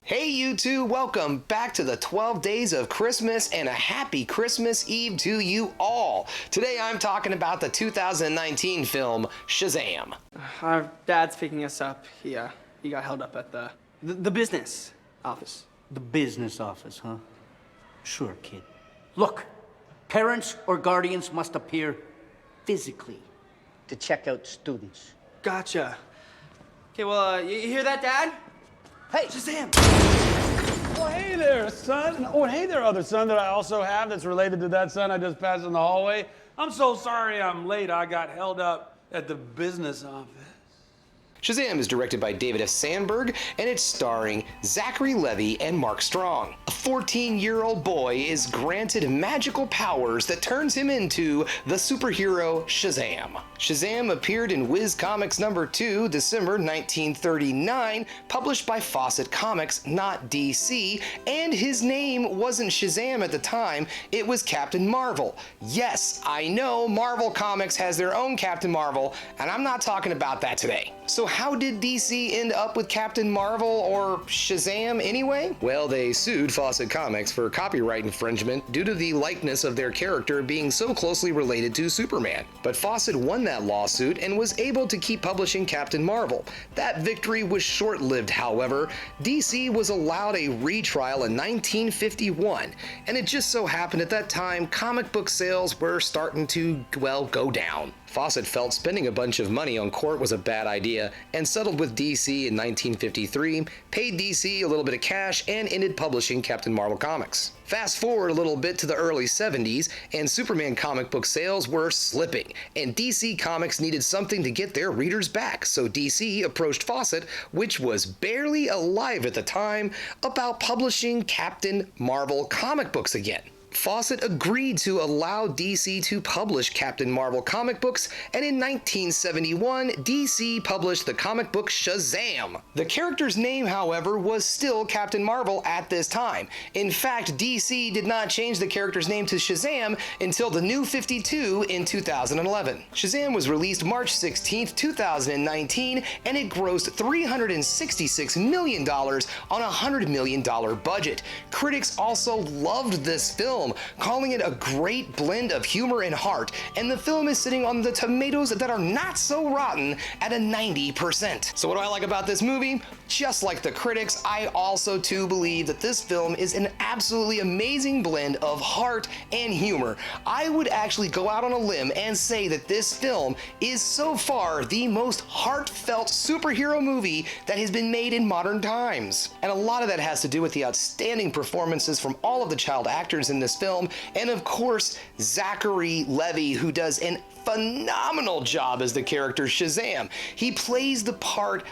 Hey you two, welcome back to the 12 Days of Christmas and a happy Christmas Eve to you all. Today I'm talking about the 2019 film Shazam. Our dad's picking us up. He got held up at the business office. The business office, huh? Sure, kid. Look, parents or guardians must appear physically to check out students. Gotcha. Okay, well, you hear that, Dad? Hey! Shazam! Oh, hey there, son. Oh, hey there, other son that I also have that's related to that son I just passed in the hallway. I'm so sorry I'm late. I got held up at the business office. Shazam is directed by David F. Sandberg, and it's starring Zachary Levi and Mark Strong. A 14-year-old boy is granted magical powers that turns him into the superhero Shazam. Shazam appeared in Whiz Comics number 2, December 1939, published by Fawcett Comics, not DC, and his name wasn't Shazam at the time, it was Captain Marvel. Yes, I know Marvel Comics has their own Captain Marvel, and I'm not talking about that today. So how did DC end up with Captain Marvel or Shazam anyway? Well, they sued Fawcett Comics for copyright infringement due to the likeness of their character being so closely related to Superman. But Fawcett won that lawsuit and was able to keep publishing Captain Marvel. That victory was short-lived, however. DC was allowed a retrial in 1951, and it just so happened at that time comic book sales were starting to, well, go down. Fawcett felt spending a bunch of money on court was a bad idea and settled with DC in 1953, paid DC a little bit of cash, and ended publishing Captain Marvel comics. Fast forward a little bit to the early 70s, and Superman comic book sales were slipping, and DC Comics needed something to get their readers back, so DC approached Fawcett, which was barely alive at the time, about publishing Captain Marvel comic books again. Fawcett agreed to allow DC to publish Captain Marvel comic books, and in 1971, DC published the comic book Shazam. The character's name, however, was still Captain Marvel at this time. In fact, DC did not change the character's name to Shazam until the New 52 in 2011. Shazam was released March 16, 2019, and it grossed $366 million on a $100 million budget. Critics also loved this film, calling it a great blend of humor and heart, and the film is sitting on the tomatoes that are not so rotten at a 90%. So what do I like about this movie? Just like the critics, I also too believe that this film is an absolutely amazing blend of heart and humor. I would actually go out on a limb and say that this film is so far the most heartfelt superhero movie that has been made in modern times. And a lot of that has to do with the outstanding performances from all of the child actors in this film, and of course Zachary Levi, who does a phenomenal job as the character Shazam. He plays the part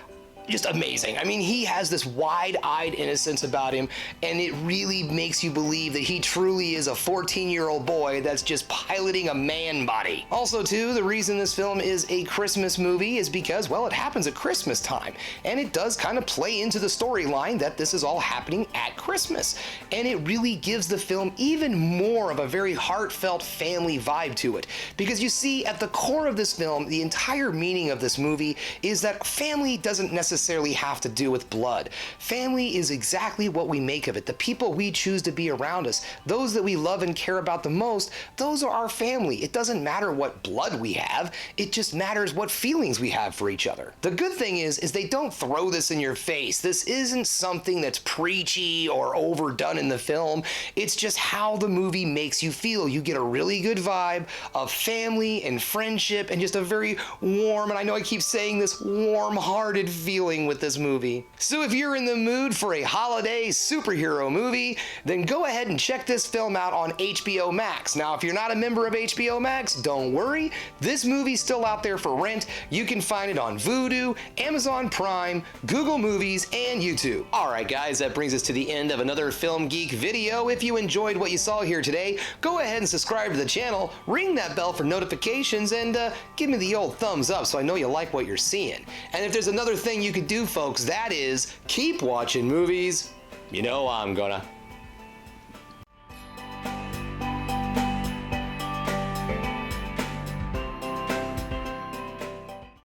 just amazing. I mean, he has this wide-eyed innocence about him, and it really makes you believe that he truly is a 14-year-old boy that's just piloting a man body. Also, too, the reason this film is a Christmas movie is because, well, it happens at Christmas time, and it does kind of play into the storyline that this is all happening at Christmas, and it really gives the film even more of a very heartfelt family vibe to it. Because you see, at the core of this film, the entire meaning of this movie is that family doesn't necessarily have to do with blood. Family is exactly what we make of it. The people we choose to be around us, those that we love and care about the most, those are our family. It doesn't matter what blood we have, it just matters what feelings we have for each other. The good thing is they don't throw this in your face. This isn't something that's preachy or overdone in the film. It's just how the movie makes you feel. You get a really good vibe of family and friendship and just a very warm, and I know I keep saying this, warm-hearted feeling with this movie. So if you're in the mood for a holiday superhero movie, then go ahead and check this film out on HBO Max. Now, if you're not a member of HBO Max, don't worry. This movie's still out there for rent. You can find it on Vudu, Amazon Prime, Google Movies, and YouTube. Alright guys, that brings us to the end of another Film Geek video. If you enjoyed what you saw here today, go ahead and subscribe to the channel, ring that bell for notifications, and give me the old thumbs up so I know you like what you're seeing. And if there's another thing you could do, folks, that is keep watching movies. You know I'm gonna.